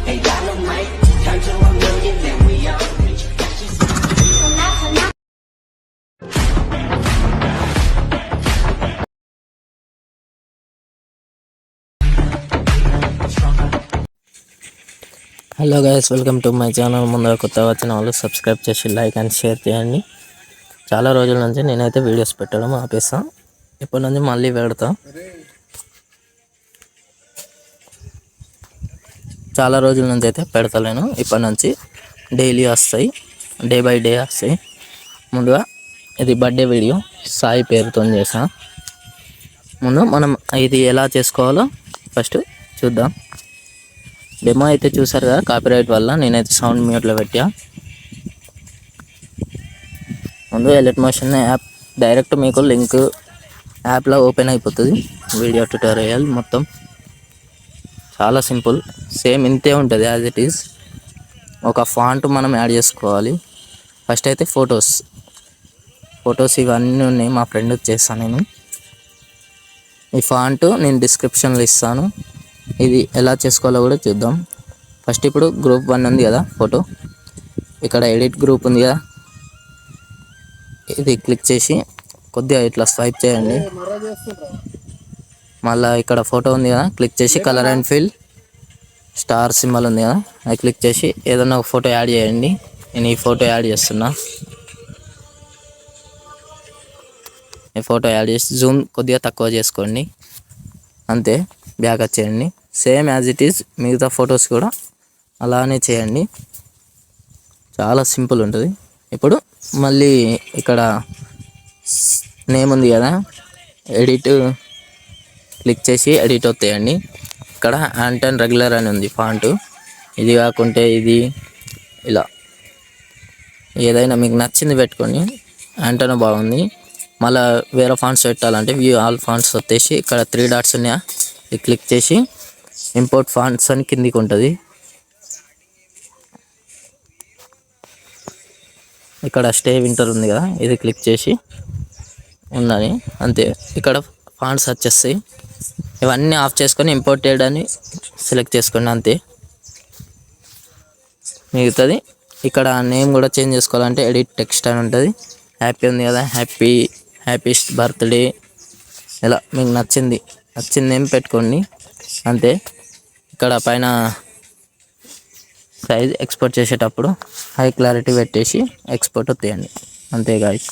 Hello guys, welcome to my channel. ముందుగా కొత్తగా వచ్చిన వాళ్ళు సబ్స్క్రైబ్ చేసి లైక్ అండ్ షేర్ చేయండి. చాలా రోజుల నుంచి నేనైతే వీడియోస్ పెట్టడం ఆపేస్తా. ఇప్పటి నుంచి మళ్ళీ పెడతా. చాలా రోజుల నుంచి అయితే పెడతలేను. ఇప్పటి నుంచి డైలీ వస్తాయి, డే బై డే వస్తాయి. ముందుగా ఇది బర్త్డే వీడియో సాయి పేరుతో చేసా. ముందు మనం ఇది ఎలా చేసుకోవాలో ఫస్ట్ చూద్దాం. డెమో అయితే చూసారు కదా, కాపీరైట్ వల్ల నేనైతే సౌండ్ మ్యూట్లో పెట్టా. ముందు ఎలర్ట్ మోషన్ యాప్ డైరెక్ట్ మీకు లింక్ యాప్లో ఓపెన్ అయిపోతుంది. వీడియో ట్యూటోరియల్ మొత్తం చాలా సింపుల్, సేమ్ ఇంతే ఉంటుంది యాజ్ ఇట్ ఈస్. ఒక ఫాంట్ మనం యాడ్ చేసుకోవాలి. ఫస్ట్ అయితే ఫొటోస్ ఇవన్నీ ఉన్నాయి, మా ఫ్రెండ్కి చేస్తాను నేను. ఈ ఫాంట్ నేను డిస్క్రిప్షన్లో ఇస్తాను. ఇది ఎలా చేసుకోవాలో కూడా చూద్దాం. ఫస్ట్ ఇప్పుడు గ్రూప్ 1 ఉంది కదా, ఫోటో ఇక్కడ ఎడిట్ గ్రూప్ ఉంది కదా, ఇది క్లిక్ చేసి కొద్దిగా ఇట్లా స్వైప్ చేయండి. మళ్ళీ ఇక్కడ ఫోటో ఉంది కదా, క్లిక్ చేసి colour and fill star symbol ఉంది కదా, అది క్లిక్ చేసి ఏదైనా ఒక ఫోటో యాడ్ చేయండి. నేను ఈ ఫోటో యాడ్ చేస్తున్నా. ఈ ఫోటో యాడ్ చేసి జూమ్ కొద్దిగా తక్కువ చేసుకోండి, అంతే. బ్యాక్ వచ్చేయండి. సేమ్ యాజ్ ఇట్ ఈస్ మిగతా ఫొటోస్ కూడా అలానే చేయండి. చాలా సింపుల్ ఉంటుంది. ఇప్పుడు మళ్ళీ ఇక్కడ నేమ్ ఉంది కదా, ఎడిట్ క్లిక్ చేసి ఎడిట్ వస్తాయండి. ఇక్కడ యాంటన్ రెగ్యులర్ అని ఉంది ఫాంట్. ఇది కాకుంటే ఇది, ఇలా ఏదైనా మీకు నచ్చింది పెట్టుకొని. యాంటన్ బాగుంది. మళ్ళీ వేరే ఫాంట్స్ పెట్టాలంటే వ్యూ ఆల్ ఫాంట్స్ వచ్చేసి ఇక్కడ 3 డాట్స్ ఉన్నాయా, ఇది క్లిక్ చేసి ఇంపోర్ట్ ఫాంట్స్ అని కిందికి ఉంటుంది. ఇక్కడ స్టే వింటర్ ఉంది కదా, ఇది క్లిక్ చేసి ఉందని, అంతే. ఇక్కడ ఫాంట్స్ వచ్చేస్తాయి. ఇవన్నీ ఆఫ్ చేసుకొని ఇంపోర్ట్ చేయడాన్ని సెలెక్ట్ చేసుకోండి, అంతే. మిగతాది ఇక్కడ నేమ్ కూడా చేంజ్ చేసుకోవాలంటే ఎడిట్ టెక్స్ట్ అని ఉంటుంది. హ్యాపీ ఉంది కదా, హ్యాపీస్ట్ బర్త్డే, ఇలా మీకు నచ్చింది ఏం పెట్టుకోండి, అంతే. ఇక్కడ పైన సైజ్ ఎక్స్పోర్ట్ చేసేటప్పుడు హై క్లారిటీ పెట్టేసి ఎక్స్పోర్ట్ తీయండి, అంతే గాయ్స్.